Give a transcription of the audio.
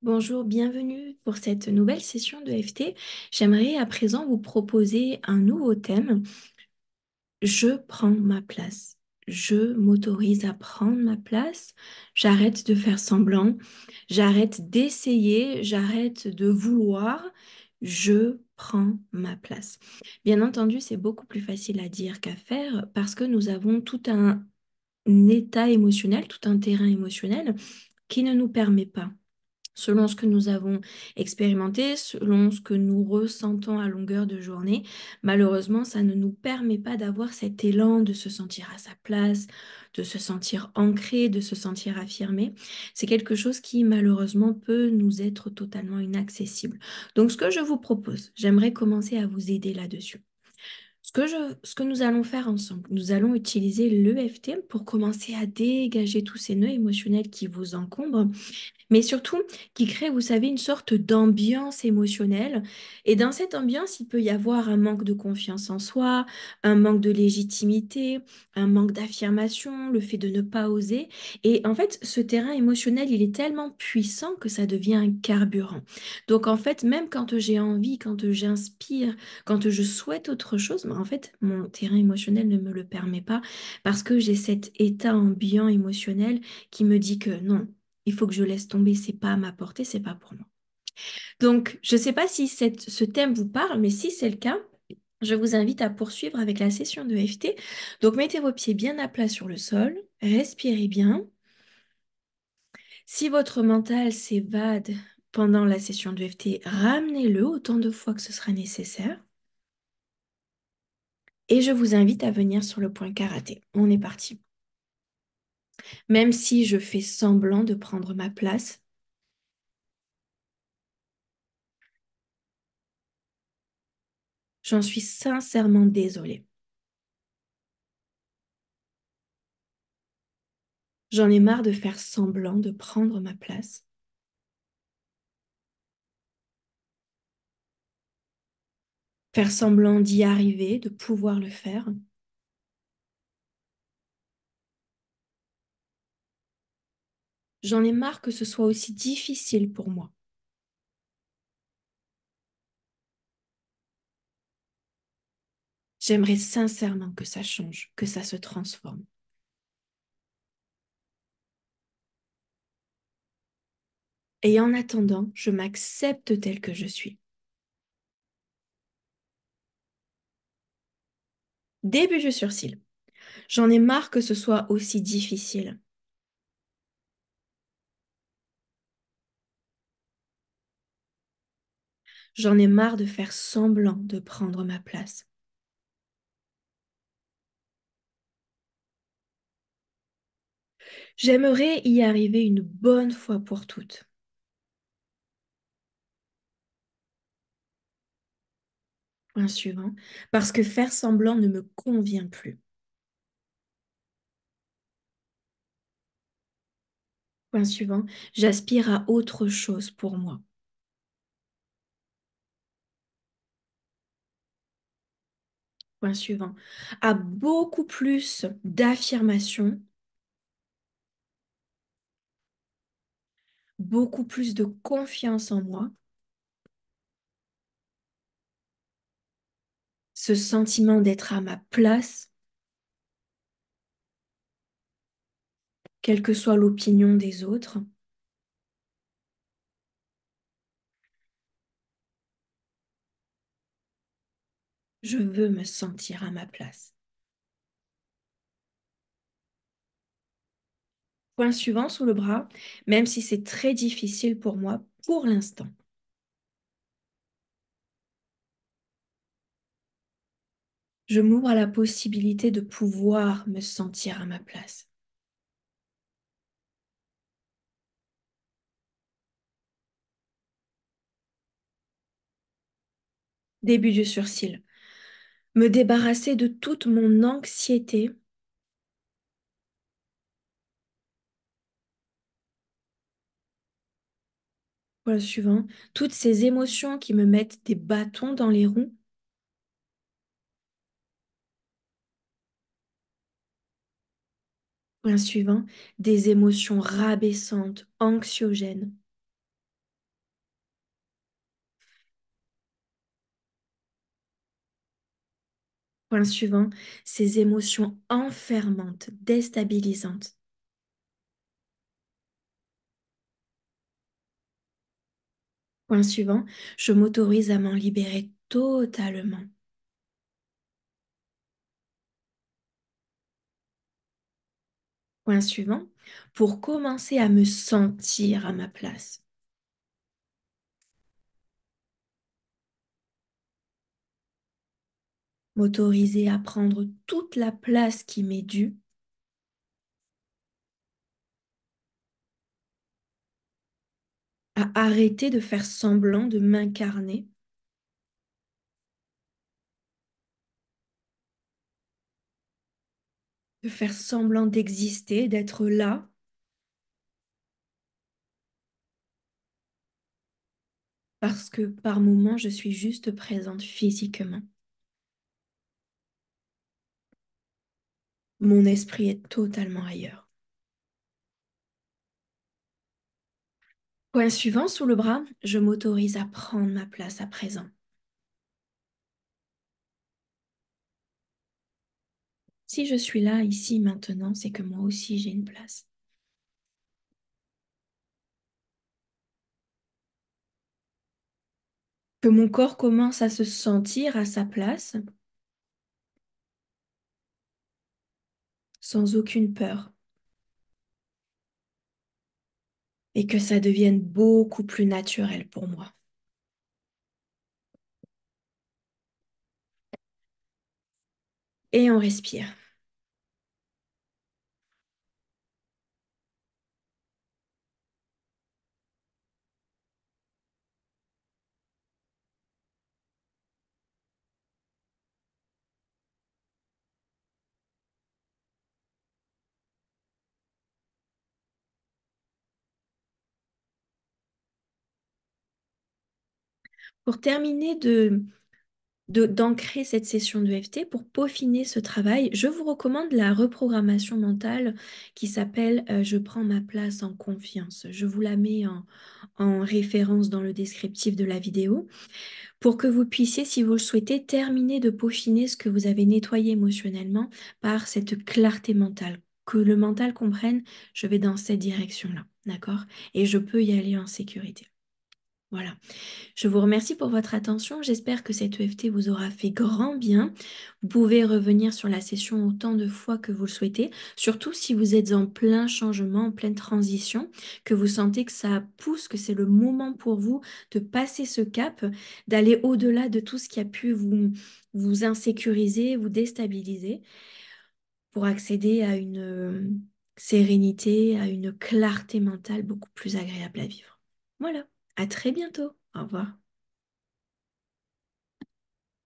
Bonjour, bienvenue pour cette nouvelle session de FT. J'aimerais à présent vous proposer un nouveau thème. Je prends ma place. Je m'autorise à prendre ma place. J'arrête de faire semblant. J'arrête d'essayer. J'arrête de vouloir. Je prends ma place. Bien entendu, c'est beaucoup plus facile à dire qu'à faire parce que nous avons tout un état émotionnel, tout un terrain émotionnel qui ne nous permet pas selon ce que nous avons expérimenté, selon ce que nous ressentons à longueur de journée. Malheureusement, ça ne nous permet pas d'avoir cet élan de se sentir à sa place, de se sentir ancré, de se sentir affirmé. C'est quelque chose qui, malheureusement, peut nous être totalement inaccessible. Donc, ce que je vous propose, j'aimerais commencer à vous aider là-dessus. Ce que nous allons faire ensemble, nous allons utiliser l'EFT pour commencer à dégager tous ces nœuds émotionnels qui vous encombrent, mais surtout qui crée, vous savez, une sorte d'ambiance émotionnelle. Et dans cette ambiance, il peut y avoir un manque de confiance en soi, un manque de légitimité, un manque d'affirmation, le fait de ne pas oser. Et en fait, ce terrain émotionnel, il est tellement puissant que ça devient un carburant. Donc en fait, même quand j'ai envie, quand j'inspire, quand je souhaite autre chose, mais en fait, mon terrain émotionnel ne me le permet pas parce que j'ai cet état ambiant émotionnel qui me dit que non, il faut que je laisse tomber, c'est pas à ma portée, c'est pas pour moi. Donc, je ne sais pas si ce thème vous parle, mais si c'est le cas, je vous invite à poursuivre avec la session de FT. Donc, mettez vos pieds bien à plat sur le sol, respirez bien. Si votre mental s'évade pendant la session de FT, ramenez-le autant de fois que ce sera nécessaire. Et je vous invite à venir sur le point karaté. On est parti. Même si je fais semblant de prendre ma place, j'en suis sincèrement désolée. J'en ai marre de faire semblant de prendre ma place. Faire semblant d'y arriver, de pouvoir le faire. J'en ai marre que ce soit aussi difficile pour moi. J'aimerais sincèrement que ça change, que ça se transforme. Et en attendant, je m'accepte tel que je suis. Début du surcil. J'en ai marre que ce soit aussi difficile. J'en ai marre de faire semblant de prendre ma place. J'aimerais y arriver une bonne fois pour toutes. Point suivant. Parce que faire semblant ne me convient plus. Point suivant. J'aspire à autre chose pour moi. Point suivant. À beaucoup plus d'affirmation, beaucoup plus de confiance en moi, ce sentiment d'être à ma place, quelle que soit l'opinion des autres. Je veux me sentir à ma place. Point suivant sous le bras, même si c'est très difficile pour moi pour l'instant. Je m'ouvre à la possibilité de pouvoir me sentir à ma place. Début du surcil. Me débarrasser de toute mon anxiété. Point suivant. Toutes ces émotions qui me mettent des bâtons dans les roues. Point suivant. Des émotions rabaissantes, anxiogènes. Point suivant, ces émotions enfermantes, déstabilisantes. Point suivant, je m'autorise à m'en libérer totalement. Point suivant, pour commencer à me sentir à ma place. M'autoriser à prendre toute la place qui m'est due. À arrêter de faire semblant de m'incarner. De faire semblant d'exister, d'être là, parce que par moments, je suis juste présente physiquement. Mon esprit est totalement ailleurs. Point suivant, sous le bras, je m'autorise à prendre ma place à présent. Si je suis là, ici, maintenant, c'est que moi aussi j'ai une place. Que mon corps commence à se sentir à sa place sans aucune peur et que ça devienne beaucoup plus naturel pour moi. Et on respire. Pour terminer d'ancrer cette session de FT, pour peaufiner ce travail, je vous recommande la reprogrammation mentale qui s'appelle Je prends ma place en confiance. Je vous la mets en référence dans le descriptif de la vidéo pour que vous puissiez, si vous le souhaitez, terminer de peaufiner ce que vous avez nettoyé émotionnellement par cette clarté mentale. Que le mental comprenne, je vais dans cette direction-là, d'accord? Et je peux y aller en sécurité. Voilà. Je vous remercie pour votre attention. J'espère que cette EFT vous aura fait grand bien. Vous pouvez revenir sur la session autant de fois que vous le souhaitez, surtout si vous êtes en plein changement, en pleine transition, que vous sentez que ça pousse, que c'est le moment pour vous de passer ce cap, d'aller au-delà de tout ce qui a pu vous insécuriser, vous déstabiliser, pour accéder à une sérénité, à une clarté mentale beaucoup plus agréable à vivre. Voilà, à très bientôt. Au revoir.